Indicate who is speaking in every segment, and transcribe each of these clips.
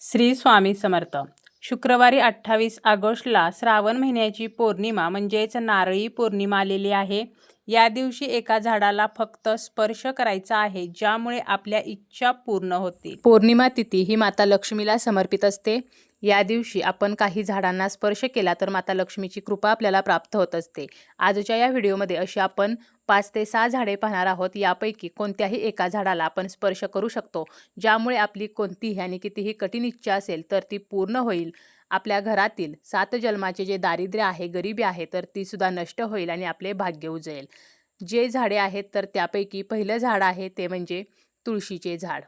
Speaker 1: श्री स्वामी समर्थ. शुक्रवारी 28 ऑगस्टला श्रावण महिन्याची पौर्णिमा म्हणजेच नारळी पौर्णिमा आलेली आहे. या दिवशी एका झाडाला फक्त स्पर्श करायचा आहे, ज्यामुळे आपल्या इच्छा पूर्ण होतील. पौर्णिमा तिथी ही माता लक्ष्मीला समर्पित असते. या दिवशी आपण काही झाडांना स्पर्श केला तर माता लक्ष्मीची कृपा आपल्याला प्राप्त होत असते. आजच्या या व्हिडिओमध्ये अशी आपण 5 ते 6 झाडे पाहणार आहोत. यापैकी कोणत्याही एका झाडाला आपण स्पर्श करू शकतो, ज्यामुळे आपली कोणतीही आणि कितीही कठीण इच्छा असेल तर ती पूर्ण होईल. आपल्या घरातील 7 जन्माचे जे दारिद्र्य आहे, गरिबी आहे, तर ती सुद्धा नष्ट होईल आणि आपले भाग्य उजळेल. जे झाडे आहेत तर त्यापैकी पहिलं झाड आहे ते म्हणजे तुळशीचे झाड.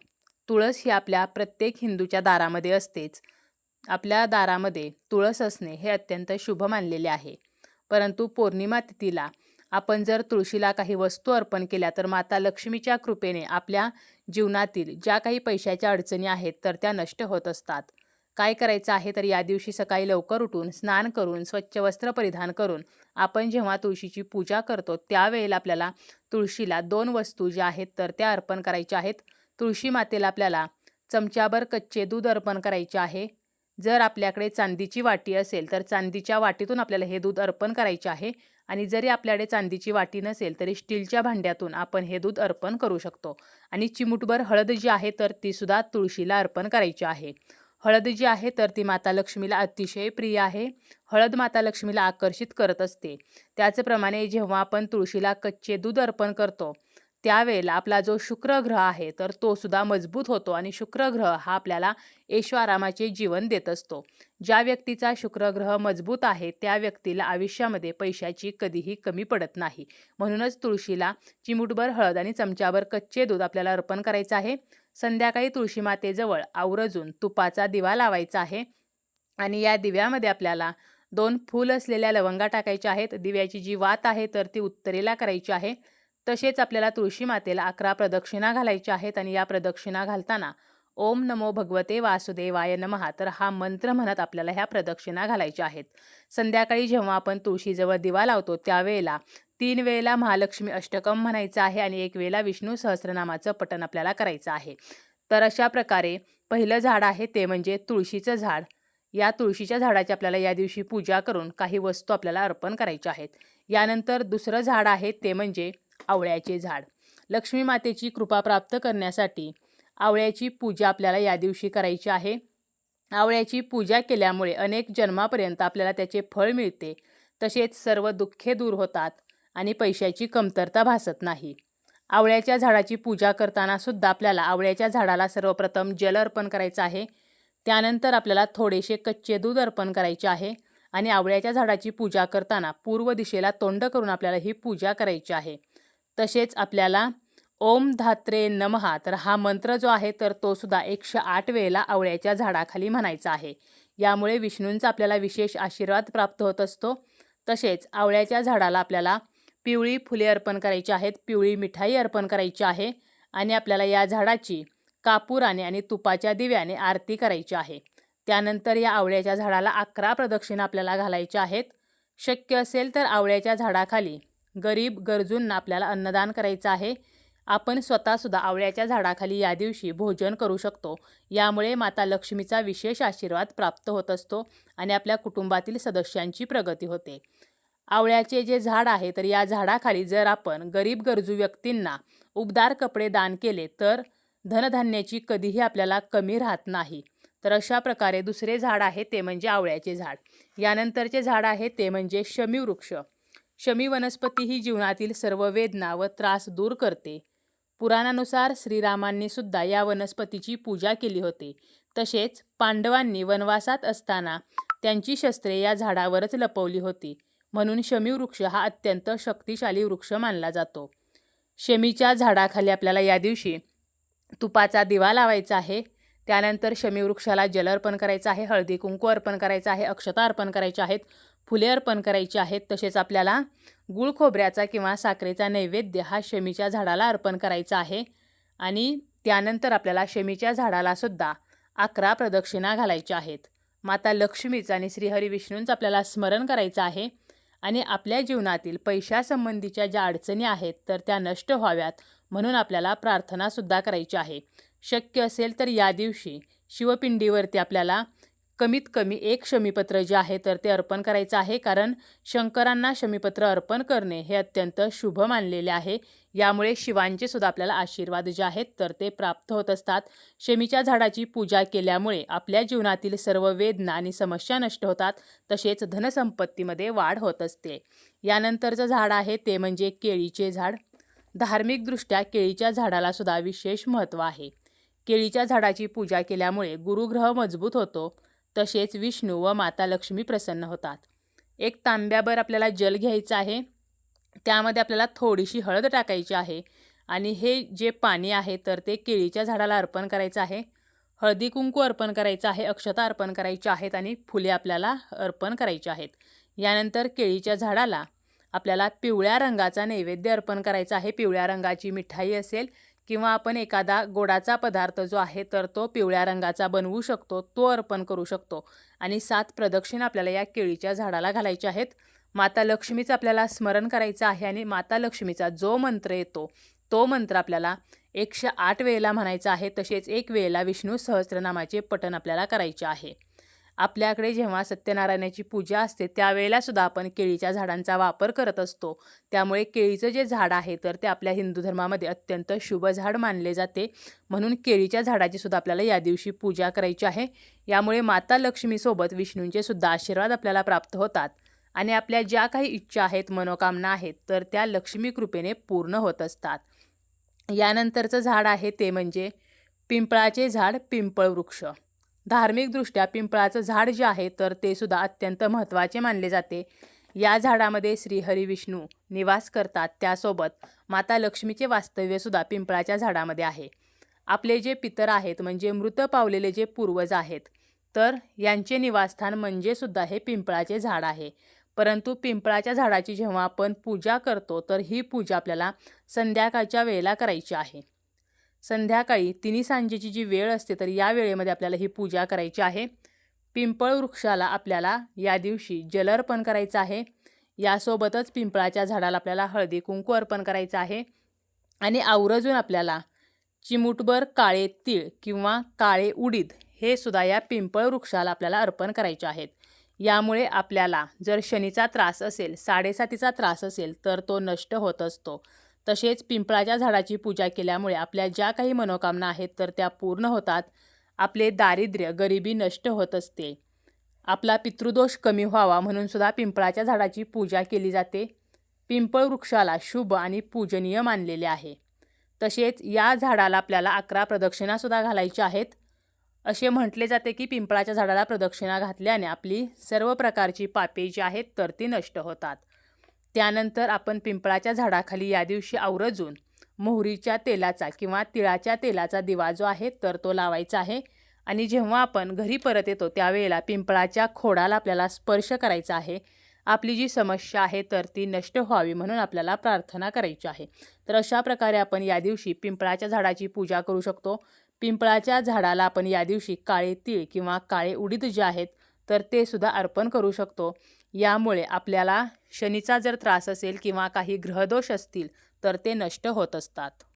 Speaker 1: तुळस ही आपल्या प्रत्येक हिंदूच्या दारामध्ये असतेच. आपल्या दारामध्ये तुळस असणे हे अत्यंत शुभ मानलेले आहे. परंतु पौर्णिमा तिथीला आपण जर तुळशीला काही वस्तू अर्पण केल्या तर माता लक्ष्मीच्या कृपेने आपल्या जीवनातील ज्या काही पैशाच्या अडचणी आहेत तर त्या नष्ट होत असतात. काय करायचं आहे तर या दिवशी सकाळी लवकर उठून स्नान करून स्वच्छ वस्त्र परिधान करून आपण जेव्हा तुळशीची पूजा करतो त्यावेळेला आपल्याला तुळशीला 2 वस्तू ज्या आहेत तर त्या अर्पण करायच्या आहेत. तुळशी मातेला आपल्याला चमच्याभर कच्चे दूध अर्पण करायचे आहे. जर आपल्याकडे चांदीची वाटी असेल तर चांदीच्या वाटीतून आपल्याला हे दूध अर्पण करायचे आहे. आणि जरी आपल्याकडे चांदीची वाटी नसेल तरी स्टीलच्या भांड्यातून आपण हे दूध अर्पण करू शकतो. आणि चिमूटभर हळद जी आहे तर ती सुद्धा तुळशीला अर्पण करायची आहे. हळद जी आहे तर ती माता लक्ष्मीला अतिशय प्रिय आहे. हळद माता लक्ष्मीला आकर्षित करत असते. त्याचप्रमाणे जेव्हा आपण तुळशीला कच्चे दूध अर्पण करतो त्यावेळेला आपला जो शुक्र ग्रह आहे तर तो सुद्धा मजबूत होतो आणि शुक्र ग्रह हा आपल्याला ऐशोआरामाचे जीवन देत असतो. ज्या व्यक्तीचा शुक्र ग्रह मजबूत आहे त्या व्यक्तीला आयुष्यामध्ये पैशाची कधीही कमी पडत नाही. म्हणूनच तुळशीला चिमूटभर हळद आणि चमच्याभर कच्चे दूध आपल्याला अर्पण करायचं आहे. संध्याकाळी तुळशी मातेजवळ आवर्जून तुपाचा दिवा लावायचा आहे आणि या दिव्यामध्ये आपल्याला 2 फूल असलेल्या लवंगा टाकायच्या आहेत. दिव्याची जी वात आहे तर ती उत्तरेला करायची आहे. तसेच आपल्याला तुळशी मातेला 11 प्रदक्षिणा घालायच्या आहेत आणि या प्रदक्षिणा घालताना ओम नमो भगवते वासुदेवाय नमः तर हा मंत्र म्हणत आपल्याला ह्या प्रदक्षिणा घालायच्या आहेत. संध्याकाळी जेव्हा आपण तुळशीजवळ दिवा लावतो त्यावेळेला 3 वेळेला महालक्ष्मी अष्टकम म्हणायचं आहे आणि 1 वेळेला विष्णू सहस्रनामाचं पठण आपल्याला करायचं आहे. तर अशा प्रकारे पहिलं झाड आहे ते म्हणजे तुळशीचं झाड. या तुळशीच्या झाडाची आपल्याला या दिवशी पूजा करून काही वस्तू आपल्याला अर्पण करायच्या आहेत. यानंतर दुसरं झाड आहे ते म्हणजे आवळ्याचे झाड. लक्ष्मी मातेची कृपा प्राप्त करण्यासाठी आवळ्याची पूजा आपल्याला या दिवशी करायची आहे. आवळ्याची पूजा केल्यामुळे अनेक जन्मापर्यंत आपल्याला त्याचे फळ मिळते. तसेच सर्व दुःखे दूर होतात आणि पैशाची कमतरता भासत नाही. आवळ्याच्या झाडाची पूजा करताना सुद्धा आपल्याला आवळ्याच्या झाडाला सर्वप्रथम जल अर्पण करायचं आहे. त्यानंतर आपल्याला थोडेसे कच्चे दूध अर्पण करायचे आहे आणि आवळ्याच्या झाडाची पूजा करताना पूर्व दिशेला तोंड करून आपल्याला ही पूजा करायची आहे. तसेच आपल्याला ओम धात्रे नमः तर हा मंत्र जो आहे तर तो सुद्धा 108 वेळेला आवळ्याच्या झाडाखाली म्हणायचा आहे. यामुळे विष्णूंचा आपल्याला विशेष आशीर्वाद प्राप्त होत असतो. तसेच आवळ्याच्या झाडाला आपल्याला पिवळी फुले अर्पण करायची आहेत, पिवळी मिठाई अर्पण करायची आहे आणि आपल्याला या झाडाची कापुराने आणि तुपाच्या दिव्याने आरती करायची आहे. त्यानंतर या आवळ्याच्या झाडाला 11 प्रदक्षिणा आपल्याला घालायच्या आहेत. शक्य असेल तर आवळ्याच्या झाडाखाली गरीब गरजूंना आपल्याला अन्नदान करायचं आहे. आपण स्वतःसुद्धा आवळ्याच्या झाडाखाली या दिवशी भोजन करू शकतो. यामुळे माता लक्ष्मीचा विशेष आशीर्वाद प्राप्त होत असतो आणि आपल्या कुटुंबातील सदस्यांची प्रगती होते. आवळ्याचे जे झाड आहे तर या झाडाखाली जर आपण गरीब गरजू व्यक्तींना उबदार कपडे दान केले तर धनधान्याची कधीही आपल्याला कमी राहत नाही. तर अशा प्रकारे दुसरे झाड आहे ते म्हणजे आवळ्याचे झाड. यानंतरचे झाड आहे ते म्हणजे शमी वृक्ष. शमी वनस्पती ही जीवनातील सर्व वेदना व त्रास दूर करते. पुराणानुसार श्रीरामांनी सुद्धा या वनस्पतीची पूजा केली होती. तसेच पांडवांनी वनवासात असताना त्यांची शस्त्रे या झाडावरच लपवली होती. म्हणून शमी वृक्ष हा अत्यंत शक्तिशाली वृक्ष मानला जातो. शमीच्या झाडाखाली आपल्याला या दिवशी तुपाचा दिवा लावायचा आहे. त्यानंतर शमी वृक्षाला जल अर्पण करायचं आहे, हळदी कुंकू अर्पण करायचं आहे, अक्षता अर्पण करायच्या आहेत, फुले अर्पण करायची आहेत. तसेच आपल्याला गुळ खोबऱ्याचा किंवा साखरेचा नैवेद्य हा शमीच्या झाडाला अर्पण करायचा आहे. आणि त्यानंतर आपल्याला शमीच्या झाडाला सुद्धा 11 प्रदक्षिणा घालायच्या आहेत. माता लक्ष्मीचं आणि श्रीहरी विष्णूंचं आपल्याला स्मरण करायचं आहे आणि आपल्या जीवनातील पैशासंबंधीच्या ज्या अडचणी आहेत तर त्या नष्ट व्हाव्यात म्हणून आपल्याला प्रार्थनासुद्धा करायची आहे. शक्य असेल तर या दिवशी शिवपिंडीवरती आपल्याला कमीत कमी एक शमीपत्र जे आहे तर ते अर्पण करायचं आहे, कारण शंकरांना शमीपत्र अर्पण करणे हे अत्यंत शुभ मानलेले आहे. यामुळे शिवांचे सुद्धा आपल्याला आशीर्वाद जे आहेत तर ते प्राप्त होत असतात. शमीच्या झाडाची पूजा केल्यामुळे आपल्या जीवनातील सर्व वेदना आणि समस्या नष्ट होतात, तसेच धनसंपत्तीमध्ये वाढ होत असते. यानंतरचं झाड आहे ते म्हणजे केळीचे झाड. धार्मिकदृष्ट्या केळीच्या झाडाला सुद्धा विशेष महत्त्व आहे. केळीच्या झाडाची पूजा केल्यामुळे गुरुग्रह मजबूत होतो, तसेच विष्णू व माता लक्ष्मी प्रसन्न होतात. एक तांब्याभर आपल्याला जल घ्यायचं आहे, त्यामध्ये आपल्याला थोडीशी हळद टाकायची आहे आणि हे जे पाणी आहे तर ते केळीच्या झाडाला अर्पण करायचं आहे. हळदी कुंकू अर्पण करायचं आहे, अक्षता अर्पण करायच्या आहेत आणि फुले आपल्याला अर्पण करायची आहेत. यानंतर केळीच्या झाडाला आपल्याला पिवळ्या रंगाचा नैवेद्य अर्पण करायचा आहे. पिवळ्या रंगाची मिठाई असेल किंवा आपण एखादा गोडाचा पदार्थ जो आहे तर तो पिवळ्या रंगाचा बनवू शकतो, तो अर्पण करू शकतो. आणि 7 प्रदक्षिणा आपल्याला या केळीच्या झाडाला घालायच्या आहेत. माता लक्ष्मीचं आपल्याला स्मरण करायचं आहे आणि माता लक्ष्मीचा जो मंत्र येतो तो मंत्र आपल्याला 108 वेळेला म्हणायचा आहे. तसेच 1 वेळेला विष्णू सहस्त्रनामाचे पठण आपल्याला करायचे आहे. आपल्याकडे जेव्हा सत्यनारायणाची पूजा असते त्यावेळेला सुद्धा आपण केळीच्या झाडांचा वापर करत असतो. त्यामुळे केळीचं जे झाड आहे तर ते आपल्या हिंदू धर्मामध्ये अत्यंत शुभ झाड मानले जाते. म्हणून केळीच्या झाडाची सुद्धा आपल्याला या दिवशी पूजा करायची आहे. यामुळे माता लक्ष्मीसोबत विष्णूंचे सुद्धा आशीर्वाद आपल्याला प्राप्त होतात आणि आपल्या ज्या काही इच्छा आहेत, मनोकामना आहेत तर त्या लक्ष्मी कृपेने पूर्ण होत असतात. यानंतरचं झाड आहे ते म्हणजे पिंपळाचे झाड, पिंपळ वृक्ष. धार्मिकदृष्ट्या पिंपळाचं झाड जे आहे तर ते सुद्धा अत्यंत महत्त्वाचे मानले जाते. या झाडामध्ये श्रीहरी विष्णू निवास करतात, त्यासोबत माता लक्ष्मीचे वास्तव्यसुद्धा पिंपळाच्या झाडामध्ये आहे. आपले जे पितर आहेत म्हणजे मृत पावलेले जे पूर्वज आहेत तर यांचे निवासस्थान म्हणजे सुद्धा हे पिंपळाचे झाड आहे. परंतु पिंपळाच्या झाडाची जेव्हा आपण पूजा करतो तर ही पूजा आपल्याला संध्याकाळच्या वेळेला करायची आहे. संध्याकाळी 3 सांजेची जी वेळ असते तर या वेळेमध्ये आपल्याला ही पूजा करायची आहे. पिंपळ वृक्षाला आपल्याला या दिवशी जल अर्पण करायचं आहे. यासोबतच पिंपळाच्या झाडाला आपल्याला हळदी कुंकू अर्पण करायचं आहे आणि आवर्जून आपल्याला चिमूटभर काळे तीळ किंवा काळे उडीद हे सुद्धा या पिंपळ वृक्षाला आपल्याला अर्पण करायचे आहेत. यामुळे आपल्याला जर शनीचा त्रास असेल, 7.5चा त्रास असेल तर तो नष्ट होत असतो. तसेच पिंपळाच्या झाडाची पूजा केल्यामुळे आपल्या ज्या काही मनोकामना आहेत तर त्या पूर्ण होतात. आपले दारिद्र्य, गरिबी नष्ट होत असते. आपला पितृदोष कमी व्हावा म्हणून सुद्धा पिंपळाच्या झाडाची पूजा केली जाते. पिंपळ वृक्षाला शुभ आणि पूजनीय मानलेले आहे. तसेच या झाडाला आपल्याला 11 प्रदक्षिणासुद्धा घालायच्या आहेत. असे म्हटले जाते की पिंपळाच्या झाडाला प्रदक्षिणा घातल्याने आपली सर्व प्रकारची पापे जी आहेत तर ती नष्ट होतात. त्यानंतर आपण पिंपळाच्या झाडाखाली या दिवशी आवर्जून मोहरीच्या तेलाचा किंवा तिळाच्या तेलाचा दिवा जो आहे तर तो लावायचा आहे. आणि जेव्हा आपण घरी परत येतो त्यावेळेला पिंपळाच्या खोडाला आपल्याला स्पर्श करायचा आहे. आपली जी समस्या आहे तर ती नष्ट व्हावी म्हणून आपल्याला प्रार्थना करायची आहे. तर अशा प्रकारे आपण या दिवशी पिंपळाच्या झाडाची पूजा करू शकतो. पिंपळाच्या झाडाला आपण या दिवशी काळे तीळ किंवा काळे उडीद जे आहेत तर ते सुद्धा अर्पण करू शकतो. यामुळे आपल्याला शनीचा जर त्रास असेल किंवा काही ग्रहदोष असतील तर ते नष्ट होत असतात.